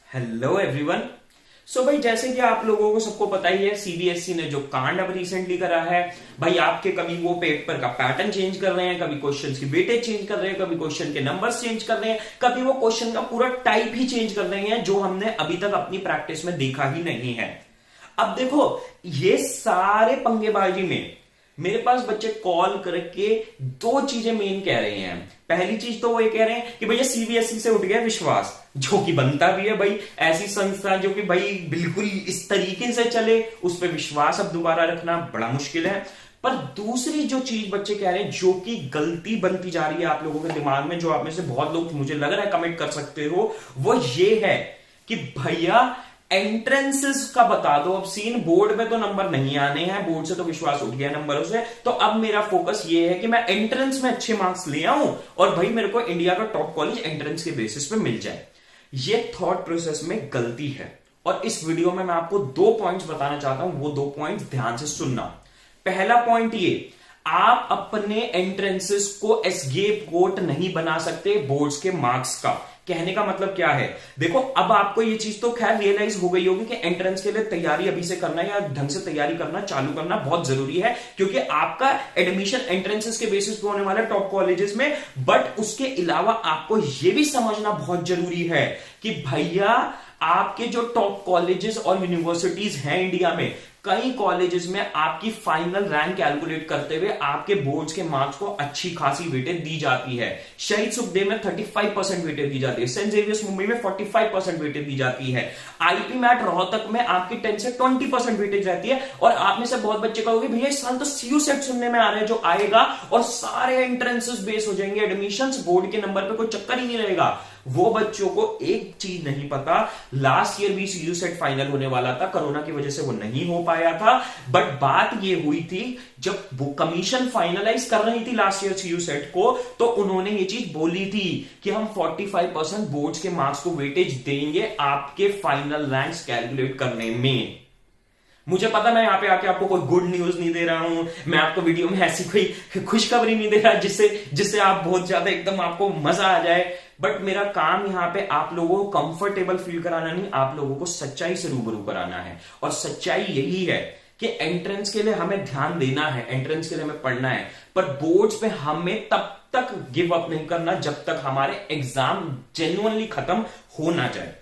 Hello everyone. सो भाई जैसे कि आप लोगों को सबको पता ही है, सीबीएसई ने जो कांड अब रिसेंटली करा है भाई, आपके कभी वो पेपर का पैटर्न चेंज कर रहे हैं, कभी क्वेश्चंस की वेटेज चेंज कर रहे हैं, कभी क्वेश्चन के नंबर्स चेंज कर रहे हैं, कभी वो क्वेश्चन का पूरा टाइप ही चेंज कर रहे हैं, जो हमने अभी तक अपनी प्रैक्टिस में देखा ही नहीं है। अब देखो, ये सारे पंगेबाजी में मेरे पास बच्चे कॉल करके दो चीजें मेन कह रहे हैं। पहली चीज तो वो ये कह रहे हैं कि भैया सीबीएसई से उठ गया विश्वास, जो कि बनता भी है भाई। ऐसी संस्था जो कि भाई बिल्कुल इस तरीके से चले, उस पर विश्वास अब दोबारा रखना बड़ा मुश्किल है। पर दूसरी जो चीज बच्चे कह रहे हैं, जो कि गलती बनती जा रही है आप लोगों के दिमाग में, जो आप में से बहुत लोग मुझे लग रहा है कमेंट कर सकते हो, वो ये है कि भैया एंट्रेंसेस का बता दो। अब सीन बोर्ड में तो नंबर नहीं आने हैं, बोर्ड से तो विश्वास उठ गया नंबरों से, तो अब मेरा फोकस ये है कि मैं एंट्रेंस में अच्छे मार्क्स ले आऊं और भाई मेरे को इंडिया का टॉप कॉलेज एंट्रेंस के बेसिस पे मिल जाए। ये थॉट प्रोसेस में गलती है और इस वीडियो में मैं आपको दो पॉइंट्स बताना चाहता हूं। वो दो पॉइंट्स ध्यान से सुनना। पहला पॉइंट ये, आप अपने एंट्रेंसेस को एस्केप कोट नहीं बना सकते बोर्ड्स के मार्क्स का। कहने का मतलब क्या है, देखो अब आपको ये चीज तो खैर रियलाइज हो गई होगी कि एंट्रेंस के लिए तैयारी अभी से करना या ढंग से तैयारी करना चालू करना बहुत जरूरी है, क्योंकि आपका एडमिशन एंट्रेंसेस के बेसिस पे होने वाला है टॉप कॉलेजेस में। बट उसके अलावा आपको यह भी समझना बहुत जरूरी है कि भैया आपके जो टॉप कॉलेजेस और यूनिवर्सिटीज हैं इंडिया में, कई कॉलेजेस में आपकी फाइनल रैंक कैलकुलेट करते हुए आपके बोर्ड्स के मार्क्स को अच्छी खासी वेटेज दी जाती है। शहीद सुखदेव में 35% वेटेज दी जाती है, सेंट जेवियर्स मुंबई में 45% वेटेज दी जाती है, आईपी मैट रोहतक में आपकी 10 से 20% वेटेज रहती है। और आप में से बहुत बच्चे कहोगे भैया इस साल तो सीयू सेट सुनने में आ रहा है जो आएगा और सारे एंट्रेंसेस बेस हो जाएंगे, एडमिशंस बोर्ड के नंबर पे कोई चक्कर ही नहीं रहेगा। वो बच्चों को एक चीज नहीं पता, लास्ट ईयर भी सीयू सेट फाइनल होने वाला था, कोरोना की वजह से वो नहीं हो पाया था। बट बात ये हुई थी, जब वो कमीशन फाइनलाइज कर रही थी लास्ट ईयर सीयू सेट को, तो उन्होंने ये चीज बोली थी कि हम 45% बोर्ड्स के मार्क्स को वेटेज देंगे आपके फाइनल रैंक्स कैलकुलेट करने में। मुझे पता मैं यहां पे आके आपको कोई गुड न्यूज नहीं दे रहा हूं, मैं आपको वीडियो में ऐसी कोई खुशखबरी नहीं दे रहा जिससे आप बहुत ज्यादा एकदम आपको मजा आ जाए। बट मेरा काम यहां पे आप लोगों को कंफर्टेबल फील कराना नहीं, आप लोगों को सच्चाई से रूबरू कराना है। और सच्चाई यही है कि एंट्रेंस के लिए हमें ध्यान देना है, एंट्रेंस के लिए हमें पढ़ना है, पर बोर्ड्स पे हमें तब तक गिव अप नहीं करना जब तक हमारे एग्जाम जेन्युइनली खत्म हो ना जाए।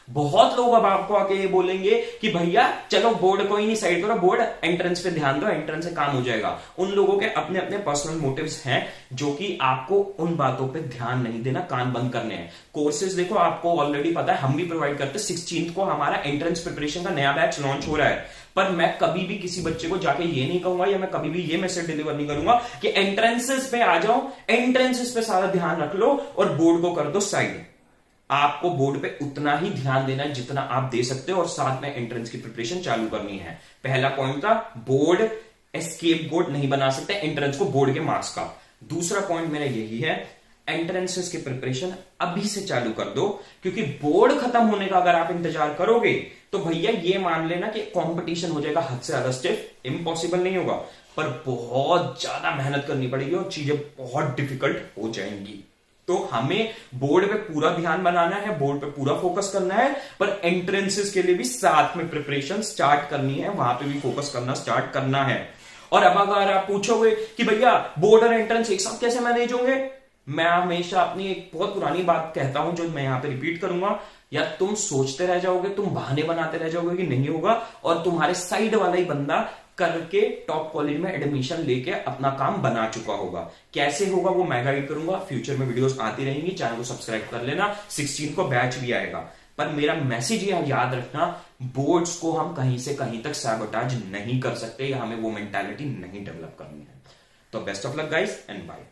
बहुत लोग अब आपको आके ये बोलेंगे कि भैया चलो बोर्ड को ही नहीं साइड करो, बोर्ड एंट्रेंस पे ध्यान दो, एंट्रेंस से काम हो जाएगा। उन लोगों के अपने अपने पर्सनल मोटिव्स हैं, जो कि आपको उन बातों पे ध्यान नहीं देना, कान बंद करने हैं। कोर्सेज देखो आपको ऑलरेडी पता है, हम भी प्रोवाइड करते हैं। 16 को हमारा एंट्रेंस प्रिपरेशन का नया बैच लॉन्च हो रहा है। पर मैं कभी भी किसी बच्चे को जाके ये नहीं कहूंगा, या मैं कभी भी ये मैसेज डिलीवर नहीं करूंगा कि एंट्रेंसेस पे आ जाओ, एंट्रेंसेस पे सारा ध्यान रख लो और बोर्ड को कर दो साइड। आपको बोर्ड पे उतना ही ध्यान देना है जितना आप दे सकते हो, और साथ में एंट्रेंस की प्रिपरेशन चालू करनी है। पहला पॉइंट था, बोर्ड एस्केप कोट नहीं बना सकते एंट्रेंस को बोर्ड के मार्क्स का। दूसरा पॉइंट मेरा यही है, एंट्रेंसेस की प्रिपरेशन अभी से चालू कर दो, क्योंकि बोर्ड खत्म होने का अगर आप इंतजार करोगे तो भैया ये मान लेना कि कंपटीशन हो जाएगा हद से ज्यादा स्टिफ। इम्पॉसिबल नहीं होगा, पर बहुत ज्यादा मेहनत करनी पड़ेगी और चीजें बहुत डिफिकल्ट हो जाएंगी। तो हमें बोर्ड पे पूरा ध्यान बनाना है, बोर्ड पे पूरा फोकस करना है, पर एंट्रेंसेस के लिए भी साथ में प्रिपरेशन स्टार्ट करनी है, वहां पे भी फोकस करना स्टार्ट करना है। और अब अगर आप पूछोगे कि भैया बोर्ड और एंट्रेंस एक साथ कैसे मैनेज होंगे, मैं हमेशा अपनी एक बहुत पुरानी बात कहता हूं, जो मैं यहां पे रिपीट करूंगा। या तुम सोचते रह जाओगे, तुम बहाने बनाते रह जाओगे कि नहीं होगा, और तुम्हारे साइड वाला ही बंदा करके टॉप कॉलेज में एडमिशन लेके अपना काम बना चुका होगा। कैसे होगा वो मैं गाइड करूंगा, फ्यूचर में वीडियोस आती रहेंगी, चैनल को सब्सक्राइब कर लेना। 16 को बैच भी आएगा। पर मेरा मैसेज यह याद रखना, बोर्ड्स को हम कहीं से कहीं तक सैबोटाज नहीं कर सकते, या हमें वो मेंटालिटी नहीं डेवलप करनी है। तो best of luck guys and bye.